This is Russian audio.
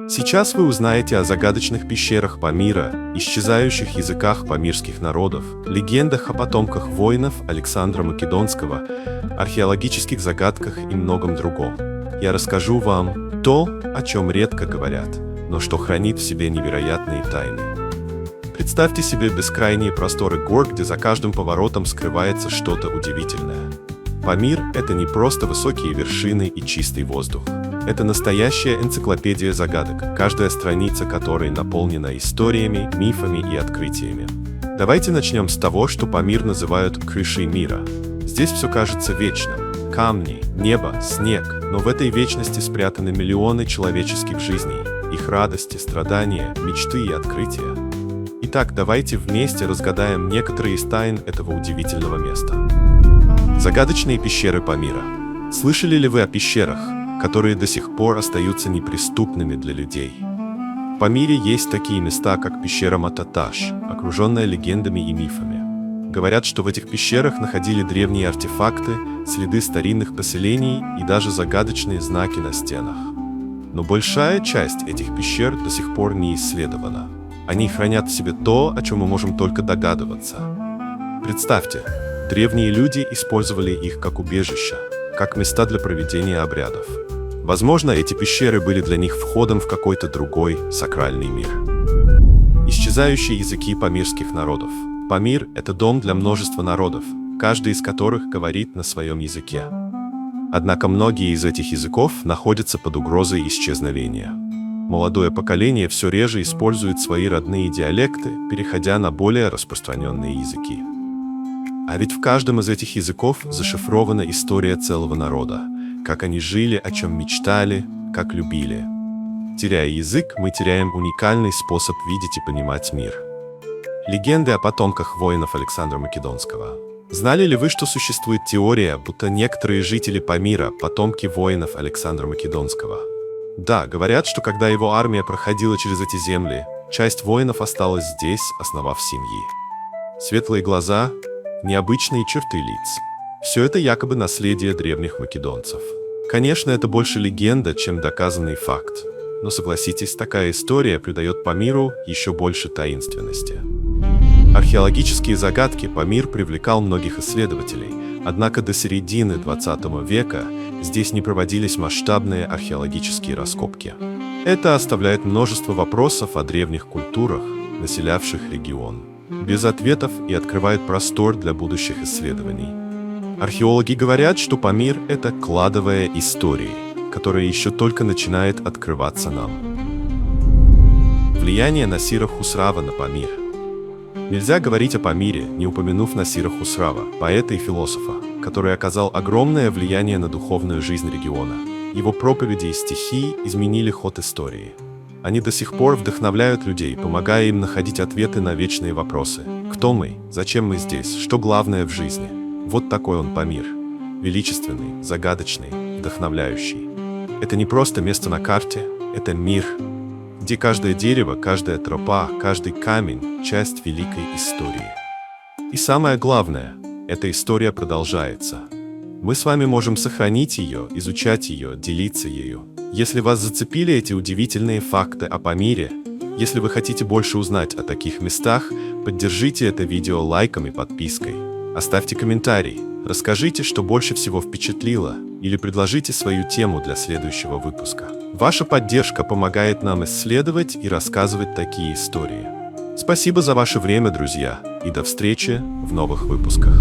Сейчас вы узнаете о загадочных пещерах Памира, исчезающих языках памирских народов, легендах о потомках воинов Александра Македонского, археологических загадках и многом другом. Я расскажу вам то, о чем редко говорят, но что хранит в себе невероятные тайны. Представьте себе бескрайние просторы гор, где за каждым поворотом скрывается что-то удивительное. Памир – это не просто высокие вершины и чистый воздух. Это настоящая энциклопедия загадок, каждая страница которой наполнена историями, мифами и открытиями. Давайте начнем с того, что Памир называют крышей мира. Здесь все кажется вечным. Камни, небо, снег, но в этой вечности спрятаны миллионы человеческих жизней, их радости, страдания, мечты и открытия. Итак, давайте вместе разгадаем некоторые из тайн этого удивительного места. Загадочные пещеры Памира. Слышали ли вы о пещерах, которые до сих пор остаются неприступными для людей? В Памире есть такие места, как пещера Мататаш, окруженная легендами и мифами. Говорят, что в этих пещерах находили древние артефакты, следы старинных поселений и даже загадочные знаки на стенах. Но большая часть этих пещер до сих пор не исследована. Они хранят в себе то, о чем мы можем только догадываться. Представьте, древние люди использовали их как убежища, как места для проведения обрядов. Возможно, эти пещеры были для них входом в какой-то другой сакральный мир. Исчезающие языки памирских народов. Памир – это дом для множества народов, каждый из которых говорит на своем языке. Однако многие из этих языков находятся под угрозой исчезновения. Молодое поколение все реже использует свои родные диалекты, переходя на более распространенные языки. А ведь в каждом из этих языков зашифрована история целого народа, как они жили, о чем мечтали, как любили. Теряя язык, мы теряем уникальный способ видеть и понимать мир. Легенды о потомках воинов Александра Македонского. Знали ли вы, что существует теория, будто некоторые жители Памира – потомки воинов Александра Македонского? Да, говорят, что когда его армия проходила через эти земли, часть воинов осталась здесь, основав семьи. Светлые глаза, необычные черты лиц. Все это якобы наследие древних македонцев. Конечно, это больше легенда, чем доказанный факт. Но согласитесь, такая история придает Памиру еще больше таинственности. Археологические загадки. Памир привлекал многих исследователей, однако до середины 20 века здесь не проводились масштабные археологические раскопки. Это оставляет множество вопросов о древних культурах, населявших регион, без ответов и открывает простор для будущих исследований. Археологи говорят, что Памир – это кладовая истории, которая еще только начинает открываться нам. Влияние Насира Хусрава на Памир. Нельзя говорить о Памире, не упомянув Насира Хусрава, поэта и философа, который оказал огромное влияние на духовную жизнь региона. Его проповеди и стихи изменили ход истории. Они до сих пор вдохновляют людей, помогая им находить ответы на вечные вопросы. Кто мы? Зачем мы здесь? Что главное в жизни? Вот такой он Памир. Величественный, загадочный, вдохновляющий. Это не просто место на карте, это мир, где каждое дерево, каждая тропа, каждый камень – часть великой истории. И самое главное, эта история продолжается. Мы с вами можем сохранить ее, изучать ее, делиться ею. Если вас зацепили эти удивительные факты о Памире, если вы хотите больше узнать о таких местах, поддержите это видео лайком и подпиской. Оставьте комментарий, расскажите, что больше всего впечатлило, или предложите свою тему для следующего выпуска. Ваша поддержка помогает нам исследовать и рассказывать такие истории. Спасибо за ваше время, друзья, и до встречи в новых выпусках.